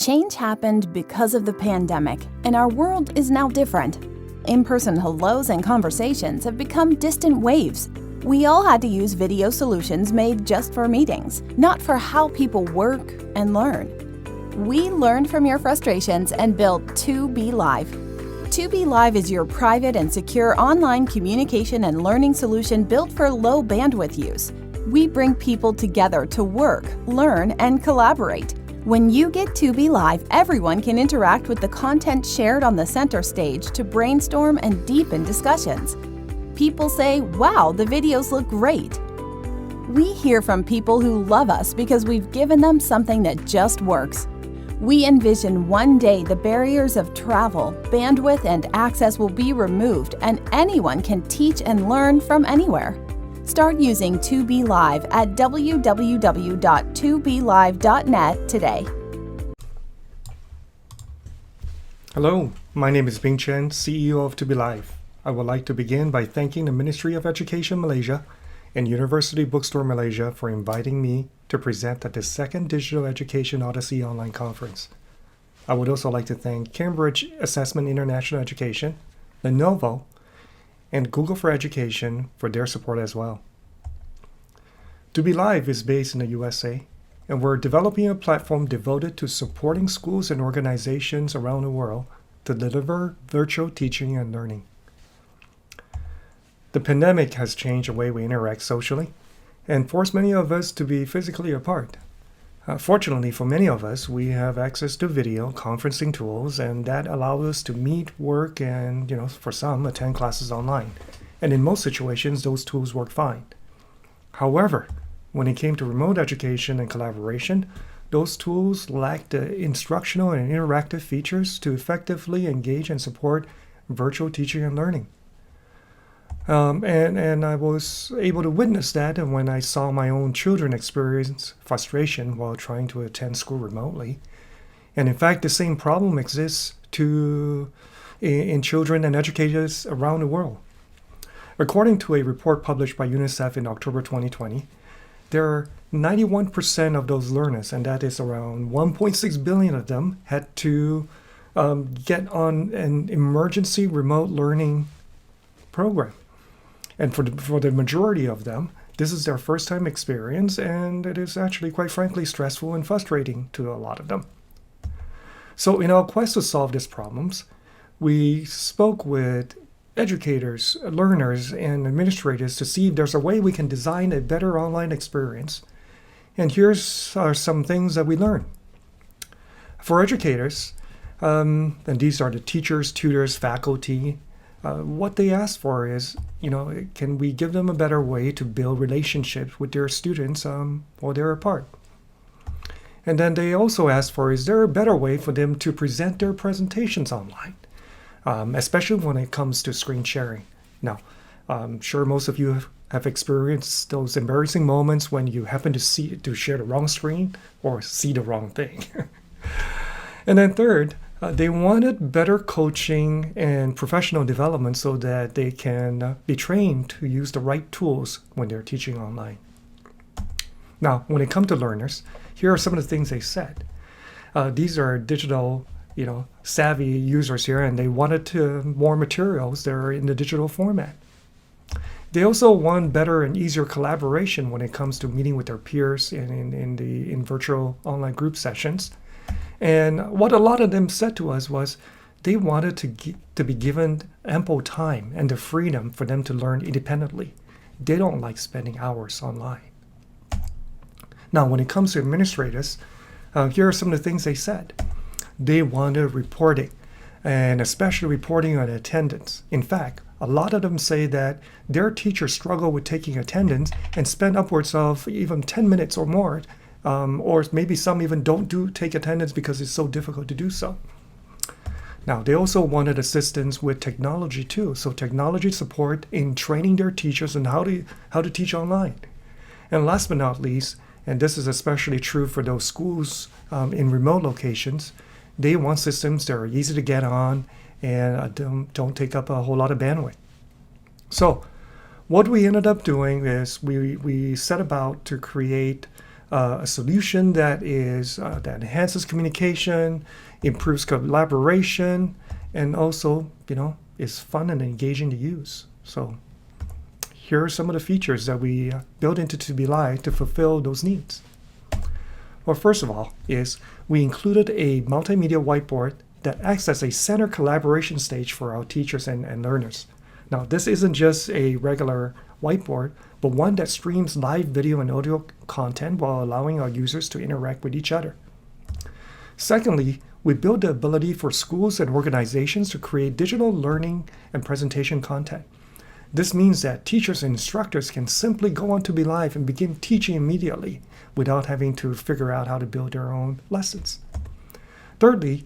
Change happened because of the pandemic, and our world is now different. In-person hellos and conversations have become distant waves. We all had to use video solutions made just for meetings, not for how people work and learn. We learned from your frustrations and built 2B Live. 2B Live is your private and secure online communication and learning solution built for low bandwidth use. We bring people together to work, learn, and collaborate. When you get 2B Live, everyone can interact with the content shared on the center stage to brainstorm and deepen discussions. People say, wow, the videos look great. We hear from people who love us because we've given them something that just works. We envision one day the barriers of travel, bandwidth, and access will be removed and anyone can teach and learn from anywhere. Start using 2B Live at www.2blive.net today. Hello, my name is Bing Chen, CEO of 2B Live. I would like to begin by thanking the Ministry of Education Malaysia and University Book Store Malaysia for inviting me to present at the second Digital Education Odyssey online conference. I would also like to thank Cambridge Assessment International Education, Lenovo, and Google for Education for their support as well. 2B Live is based in the USA, and we're developing a platform devoted to supporting schools and organizations around the world to deliver virtual teaching and learning. The pandemic has changed the way we interact socially and forced many of us to be physically apart. Fortunately for many of us, we have access to video conferencing tools, and that allows us to meet, work, and for some, attend classes online. And in most situations, those tools work fine. However, when it came to remote education and collaboration, those tools lacked the instructional and interactive features to effectively engage and support virtual teaching and learning. And I was able to witness that when I saw my own children experience frustration while trying to attend school remotely. And in fact, the same problem exists in children and educators around the world. According to a report published by UNICEF in October 2020, there are 91% of those learners, and that is around 1.6 billion of them, had to get on an emergency remote learning program. And for the majority of them, this is their first time experience, and it is actually, quite frankly, stressful and frustrating to a lot of them. So in our quest to solve these problems, we spoke with educators, learners, and administrators to see if there's a way we can design a better online experience. And here's some things that we learned. For educators, and these are the teachers, tutors, faculty, what they ask for is, can we give them a better way to build relationships with their students while they're apart? And then they also ask for, is there a better way for them to present their presentations online, especially when it comes to screen sharing? Now, I'm sure most of you have experienced those embarrassing moments when you happen to share the wrong screen or see the wrong thing. And then third, they wanted better coaching and professional development so that they can be trained to use the right tools when they're teaching online. Now, when it comes to learners, here are some of the things they said. These are digital, savvy users here, and they wanted more materials that are in the digital format. They also want better and easier collaboration when it comes to meeting with their peers in virtual online group sessions. And what a lot of them said to us was they wanted to be given ample time and the freedom for them to learn independently. They don't like spending hours online. Now, when it comes to administrators, here are some of the things they said. They wanted reporting, and especially reporting on attendance. In fact, a lot of them say that their teachers struggle with taking attendance and spend upwards of even 10 minutes or more, or maybe some even don't take attendance because it's so difficult to do so. Now, they also wanted assistance with technology too, so technology support in training their teachers on how to teach online. And last but not least, and this is especially true for those schools in remote locations, they want systems that are easy to get on and don't take up a whole lot of bandwidth. So what we ended up doing is we set about to create a solution that enhances communication, improves collaboration, and also, is fun and engaging to use. So here are some of the features that we built into To Be Live to fulfill those needs. Well, first of all, we included a multimedia whiteboard that acts as a center collaboration stage for our teachers and learners. Now, this isn't just a regular whiteboard, but one that streams live video and audio content while allowing our users to interact with each other. Secondly, we built the ability for schools and organizations to create digital learning and presentation content. This means that teachers and instructors can simply go on To Be Live and begin teaching immediately without having to figure out how to build their own lessons. Thirdly,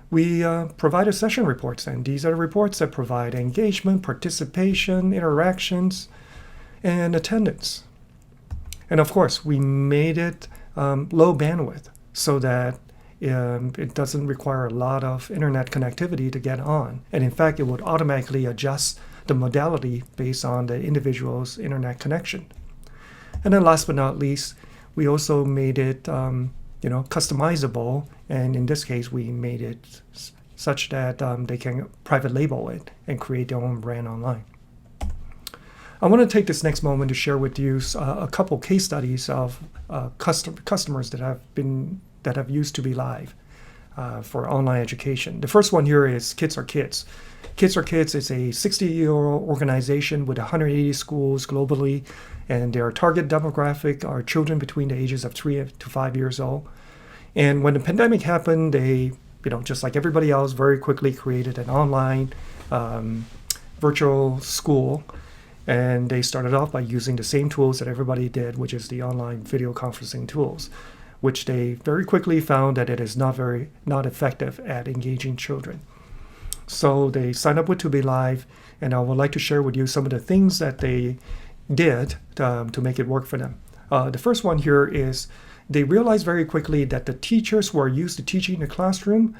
we provided session reports, and these are the reports that provide engagement, participation, interactions, and attendance. And of course, we made it low bandwidth so that it doesn't require a lot of internet connectivity to get on. And in fact, it would automatically adjust the modality based on the individual's internet connection. And then last but not least, we also made it customizable, and in this case we made it such that they can private label it and create their own brand online. I want to take this next moment to share with you a couple case studies of customers that have used To Be Live for online education. The first one here is Kids Are Kids. Kids Are Kids is a 60-year-old organization with 180 schools globally, and their target demographic are children between the ages of 3 to 5 years old. And when the pandemic happened, they, just like everybody else, very quickly created an online virtual school. And they started off by using the same tools that everybody did, which is the online video conferencing tools, which they very quickly found that it is not effective at engaging children. So they signed up with To Be Live, and I would like to share with you some of the things that they did to make it work for them. The first one here is they realized very quickly that the teachers who are used to teaching in the classroom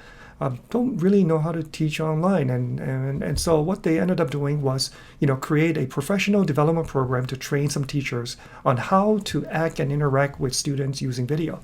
don't really know how to teach online. And so what they ended up doing was, create a professional development program to train some teachers on how to act and interact with students using video.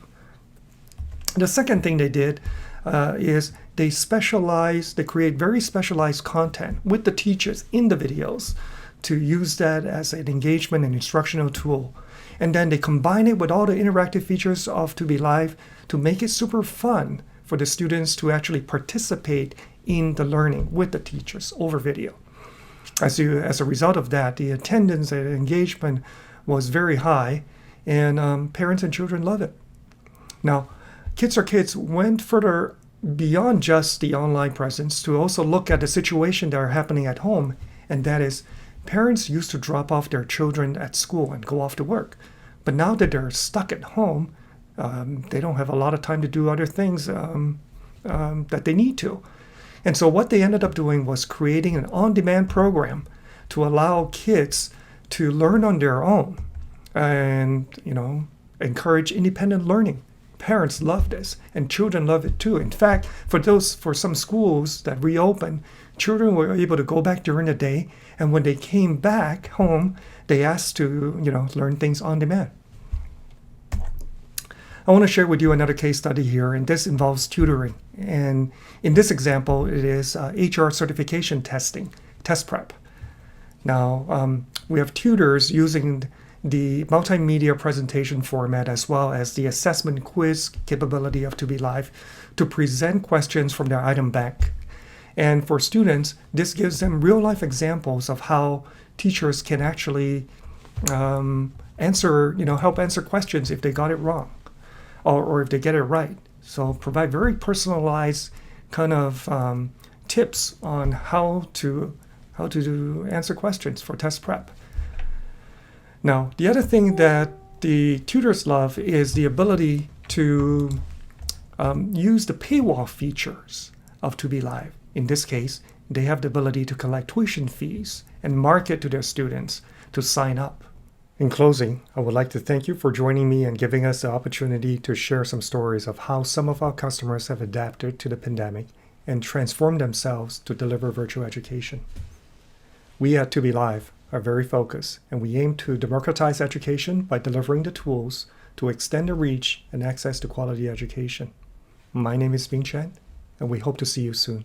The second thing they did is they create very specialized content with the teachers in the videos to use that as an engagement and instructional tool. And then they combine it with all the interactive features of To Be Live to make it super fun for the students to actually participate in the learning with the teachers over video. As a result of that, the attendance and engagement was very high, and parents and children love it. Now, Kids Are Kids went further beyond just the online presence to also look at the situation that are happening at home, and that is parents used to drop off their children at school and go off to work. But now that they're stuck at home, they don't have a lot of time to do other things that they need to. And so what they ended up doing was creating an on-demand program to allow kids to learn on their own and, encourage independent learning. Parents love this, and children love it too. In fact, for some schools that reopened, children were able to go back during the day, and when they came back home, they asked to, learn things on demand. I want to share with you another case study here, and this involves tutoring. And in this example, it is HR certification testing, test prep. Now, we have tutors using the multimedia presentation format as well as the assessment quiz capability of To Be Live to present questions from their item bank. And for students, this gives them real-life examples of how teachers can actually help answer questions if they got it wrong or if they get it right. So provide very personalized kind of tips on how to answer questions for test prep. Now, the other thing that the tutors love is the ability to use the paywall features of To Be Live. In this case, they have the ability to collect tuition fees and market to their students to sign up. In closing, I would like to thank you for joining me and giving us the opportunity to share some stories of how some of our customers have adapted to the pandemic and transformed themselves to deliver virtual education. We at To Be Live are very focused, and we aim to democratize education by delivering the tools to extend the reach and access to quality education. My name is Bing Chen, and we hope to see you soon.